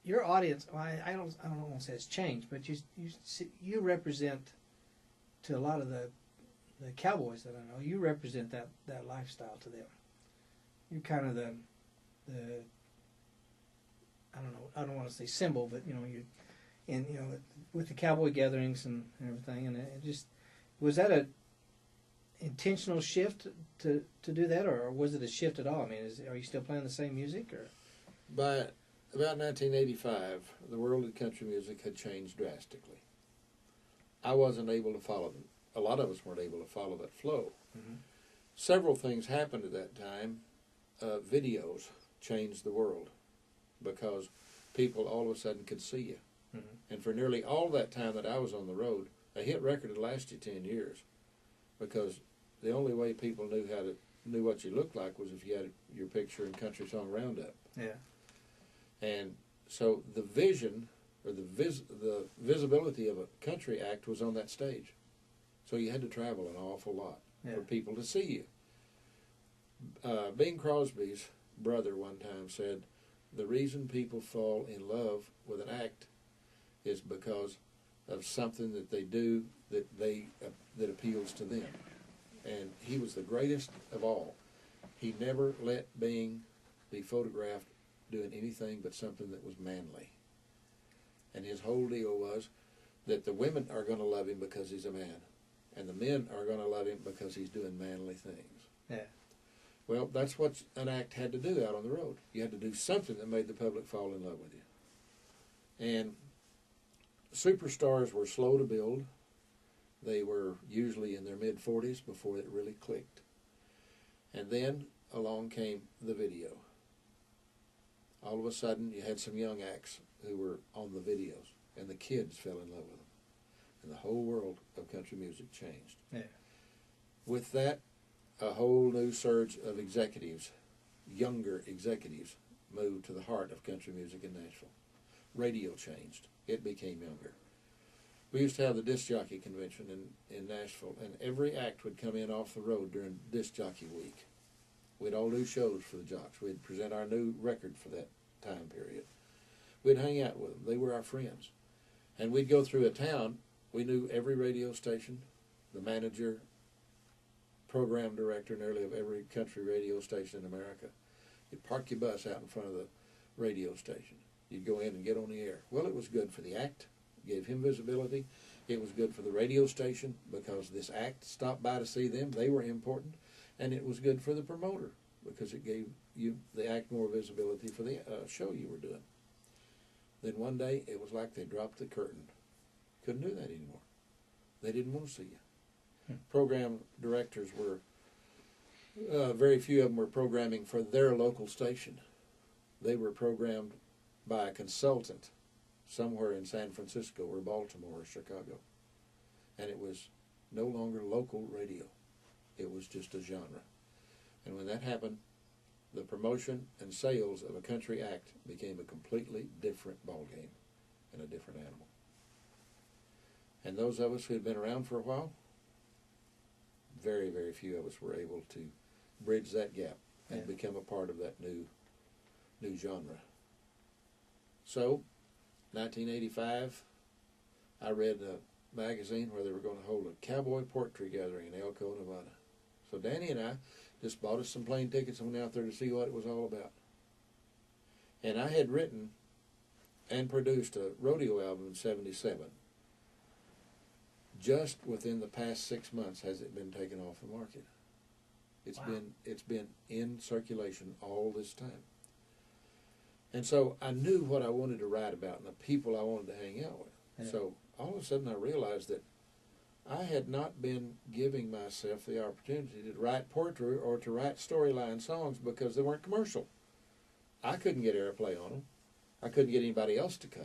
your audience, well, I don't want to say it's changed, but you represent, to a lot of the cowboys that I know, you represent that lifestyle to them. You're kind of the I don't want to say symbol, but with the cowboy gatherings and everything, and it just, was that a intentional shift to do that, or was it a shift at all? I mean, are you still playing the same music, or? By about 1985, the world of country music had changed drastically. I wasn't able to follow them. A lot of us weren't able to follow that flow. Mm-hmm. Several things happened at that time. Videos changed the world because people all of a sudden could see you. Mm-hmm. And for nearly all that time that I was on the road, a hit record would last you 10 years because the only way people knew what you looked like was if you had your picture in Country Song Roundup. Yeah. And so the vision or the visibility of a country act was on that stage. So you had to travel an awful lot for people to see you. Bing Crosby's brother one time said, the reason people fall in love with an act is because of something that they do that appeals to them. And he was the greatest of all. He never let Bing be photographed doing anything but something that was manly. And his whole deal was that the women are going to love him because he's a man, and the men are going to love him because he's doing manly things. Yeah. Well, that's what an act had to do out on the road. You had to do something that made the public fall in love with you. And superstars were slow to build. They were usually in their mid-40s before it really clicked. And then along came the video. All of a sudden, you had some young acts who were on the videos, and the kids fell in love with them. And the whole world of country music changed. Yeah. With that, a whole new surge of executives, younger executives, moved to the heart of country music in Nashville. Radio changed. It became younger. We used to have the disc jockey convention in Nashville, and every act would come in off the road during disc jockey week. We'd all do shows for the jocks. We'd present our new record for that time period. We'd hang out with them. They were our friends. And we'd go through a town. We knew every radio station, the manager, program director nearly of every country radio station in America. You'd park your bus out in front of the radio station. You'd go in and get on the air. Well, it was good for the act. It gave him visibility. It was good for the radio station because this act stopped by to see them. They were important. And it was good for the promoter because it gave you, the act, more visibility for the show you were doing. Then one day, it was like they dropped the curtain. Couldn't do that anymore. They didn't want to see you. Program directors were, very few of them were programming for their local station. They were programmed by a consultant somewhere in San Francisco or Baltimore or Chicago. And it was no longer local radio. It was just a genre. And when that happened, the promotion and sales of a country act became a completely different ballgame and a different animal. And those of us who had been around for a while, very, very few of us were able to bridge that gap and become a part of that new genre. So, 1985, I read a magazine where they were going to hold a cowboy portrait gathering in Elko, Nevada. So Danny and I just bought us some plane tickets and went out there to see what it was all about. And I had written and produced a rodeo album in '77. Just within the past 6 months has it been taken off the market. It's been in circulation all this time. And so I knew what I wanted to write about and the people I wanted to hang out with. Yeah. So all of a sudden I realized that I had not been giving myself the opportunity to write poetry or to write storyline songs because they weren't commercial. I couldn't get airplay on them. I couldn't get anybody else to cut